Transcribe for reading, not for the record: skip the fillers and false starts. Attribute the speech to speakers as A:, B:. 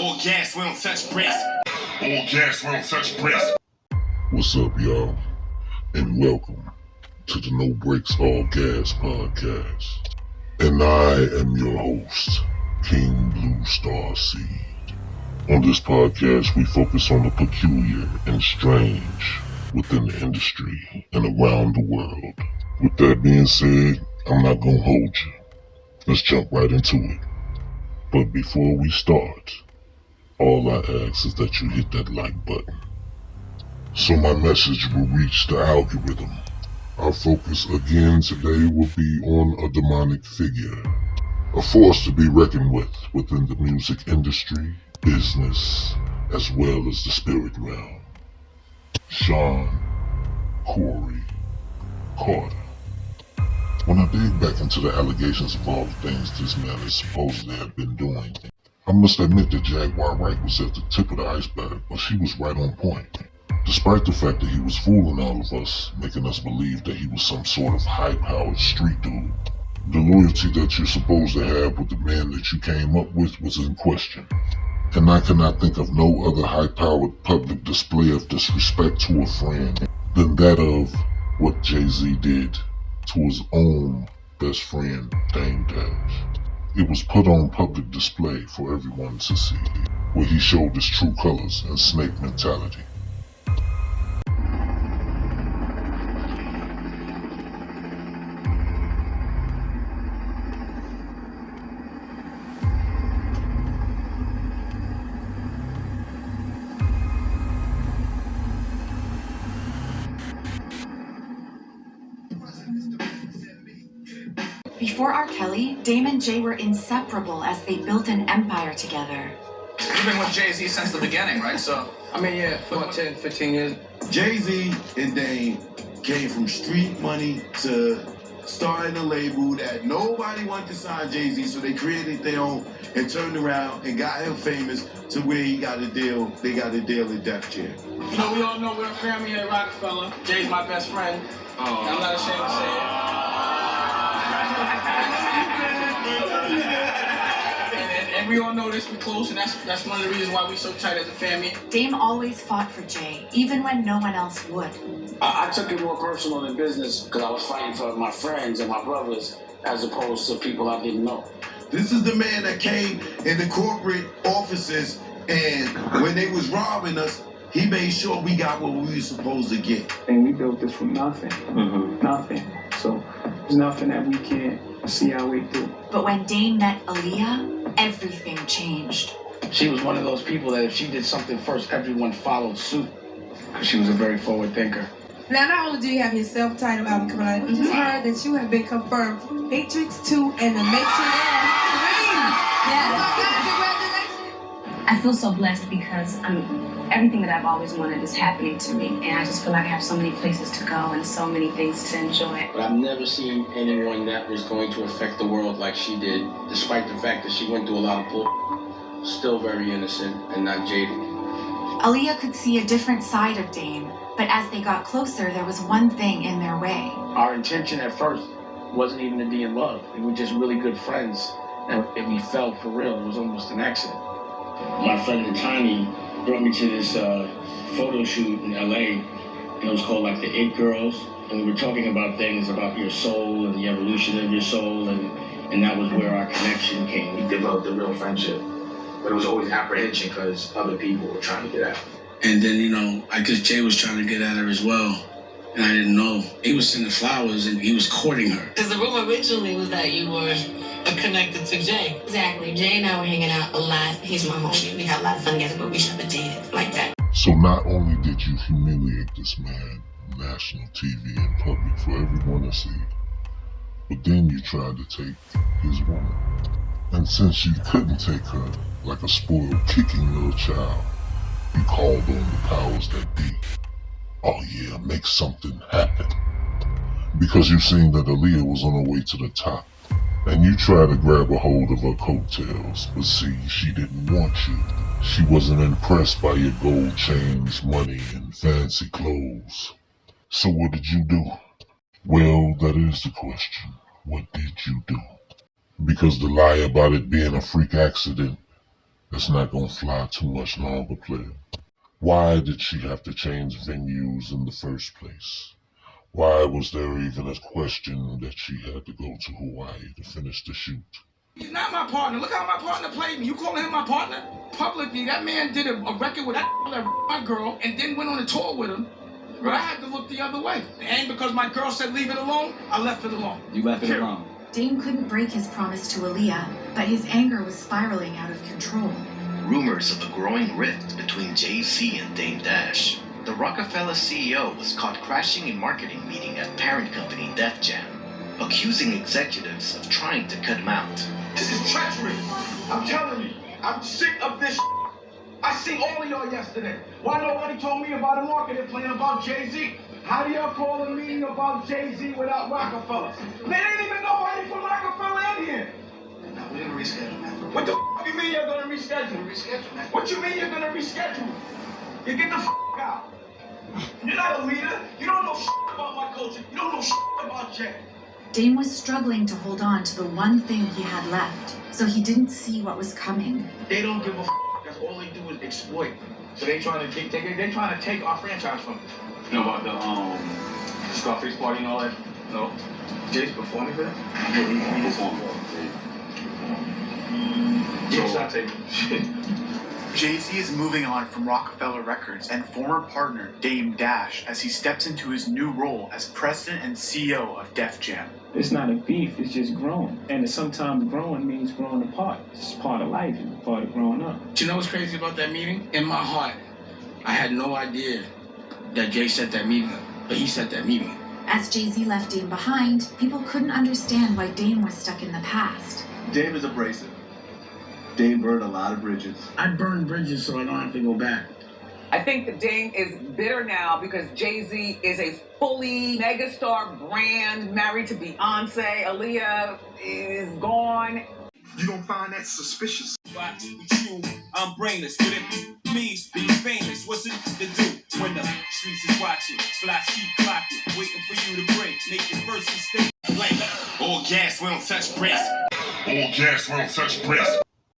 A: All gas, we don't touch brakes. All gas, we don't touch brakes.
B: What's up, y'all? And welcome to the No Brakes All Gas podcast. And I am your host, King Blue Star Seed. On this podcast, we focus on the peculiar and strange within the industry and around the world. With that being said, I'm not gonna hold you. Let's jump right into it. But before we start, all I ask is that you hit that like button, so my message will reach the algorithm. Our focus again today will be on a demonic figure, a force to be reckoned with within the music industry, business, as well as the spirit realm. Sean Corey Carter. When I dig back into the allegations of all the things this man is supposedly have been doing, I must admit that Jaguar Wright was at the tip of the iceberg, but she was right on point. Despite the fact that he was fooling all of us, making us believe that he was some sort of high-powered street dude, the loyalty that you're supposed to have with the man that you came up with was in question. And I cannot think of no other high-powered public display of disrespect to a friend than that of what Jay-Z did to his own best friend, Dame Dash. It was put on public display for everyone to see, where he showed his true colors and snake mentality.
C: Before R. Kelly, Dame and Jay were inseparable as they built an empire together.
D: You've been with Jay-Z since the beginning, right? So,
E: For about 10, 15 years.
F: Jay-Z and Dame came from street money to starting a label that nobody wanted to sign Jay-Z, so they created their own and turned around and got him famous to where he got a deal. They got a deal at Def Jam.
E: You know, we all know we're a family at Rockefeller. Jay's my best friend. I'm not ashamed to say it. And we all know this, we're close, and that's one of the reasons why we're so tight as a family.
C: Dame always fought for Jay, even when no one else would.
G: I took it more personal than business because I was fighting for my friends and my brothers as opposed to people I didn't know.
F: This is the man that came in the corporate offices, and when they was robbing us, he made sure we got what we were supposed to get.
H: And we built this from nothing. Nothing. So there's nothing that we can't see our way through.
C: But when Dame met Aliyah, everything changed.
E: She was one of those people that if she did something first, everyone followed suit. Because she was a very forward thinker.
I: Now, not only do you have your self-titled album coming out, we just heard that you have been confirmed for Matrix 2 and the Matrix 3. Congratulations.
J: I feel so blessed because everything that I've always wanted is happening to me. And I just feel like I have so many places to go and so many things to enjoy.
G: But I've never seen anyone that was going to affect the world like she did, despite the fact that she went through a lot of bull. Still very innocent and not jaded.
C: Aliyah could see a different side of Dame, but as they got closer, there was one thing in their way.
E: Our intention at first wasn't even to be in love. We were just really good friends. And if we fell for real, it was almost an accident.
G: My friend Tiny brought me to this photo shoot in LA, and it was called like the It Girls, and we were talking about things about your soul and the evolution of your soul, and that was where our connection came. We developed a real friendship, but it was always apprehension because other people were trying to get at her.
E: And then, I guess Jay was trying to get at her as well, and I didn't know. He was sending flowers and he was courting her.
K: Because the rumor originally was that you were connected to Jay. Exactly. Jay and I were hanging out a lot. He's my homie. We had a lot of fun together, but we never dated like that.
B: So not only did you humiliate this man on national TV in public for everyone to see, but then you tried to take his woman. And since you couldn't take her like a spoiled, kicking little child, you called on the powers that be. Oh yeah, make something happen. Because you seen that Aliyah was on her way to the top, and you tried to grab a hold of her coattails, but see, she didn't want you. She wasn't impressed by your gold chains, money, and fancy clothes. So what did you do? Well, that is the question. What did you do? Because the lie about it being a freak accident It's not gonna fly too much longer, player. Why did she have to change venues in the first place? Why was there even a question that she had to go to Hawaii to finish the shoot?
E: He's not my partner. Look how my partner played me. You calling him my partner? Publicly, that man did a record with that my girl and then went on a tour with him. But I had to look the other way. And because my girl said leave it alone, I left it alone.
D: You left it alone.
C: Dame couldn't break his promise to Aliyah, but his anger was spiraling out of control.
L: Rumors of a growing rift between Jay-Z and Dame Dash. The Rockefeller CEO was caught crashing a marketing meeting at parent company Def Jam, accusing executives of trying to cut him out.
E: This is treachery. I'm telling you, I'm sick of this. I seen all of y'all yesterday. Why nobody told me about a marketing plan about Jay-Z? How do y'all call a meeting about Jay-Z without Rockefeller? There ain't even nobody from Rockefeller in here.
D: No, we're gonna reschedule, man.
E: What the f*** you mean you're gonna reschedule?
D: Reschedule, man.
E: What you mean you're gonna reschedule? You get the f*** out. You're not a leader. You don't know shit about my culture. You don't know shit about Jay.
C: Dame was struggling to hold on to the one thing he had left, so he didn't see what was coming.
E: They don't give a f***. That's all they do is exploit. So they trying to take our franchise from us.
H: You know about the Scarface party and all that?
E: No. Jay's performing for that?
H: Yeah, he performed.
E: Yes, I take it.
M: Jay-Z is moving on from Rockefeller Records and former partner Dame Dash as he steps into his new role as president and CEO of Def Jam.
H: It's not a beef, it's just growing. And sometimes growing means growing apart. It's part of life, it's part of growing up.
E: Do you know what's crazy about that meeting? In my heart, I had no idea that Jay set that meeting up, but he set that meeting.
C: As Jay-Z left Dame behind, people couldn't understand why Dame was stuck in the past.
F: Dame is abrasive. Dame burned a lot of bridges.
E: I burned bridges so I don't have to go back.
N: I think that Dame is bitter now because Jay-Z is a fully megastar brand, married to Beyonce. Aliyah is gone.
O: You don't find that suspicious?
P: With you, I'm brainless. Would it me being famous? What's it to do when the streets is watching? Blocks keep clocking, waiting for you to break. Make your first mistake.
A: All gas, we don't touch brakes. All gas, we don't touch brakes.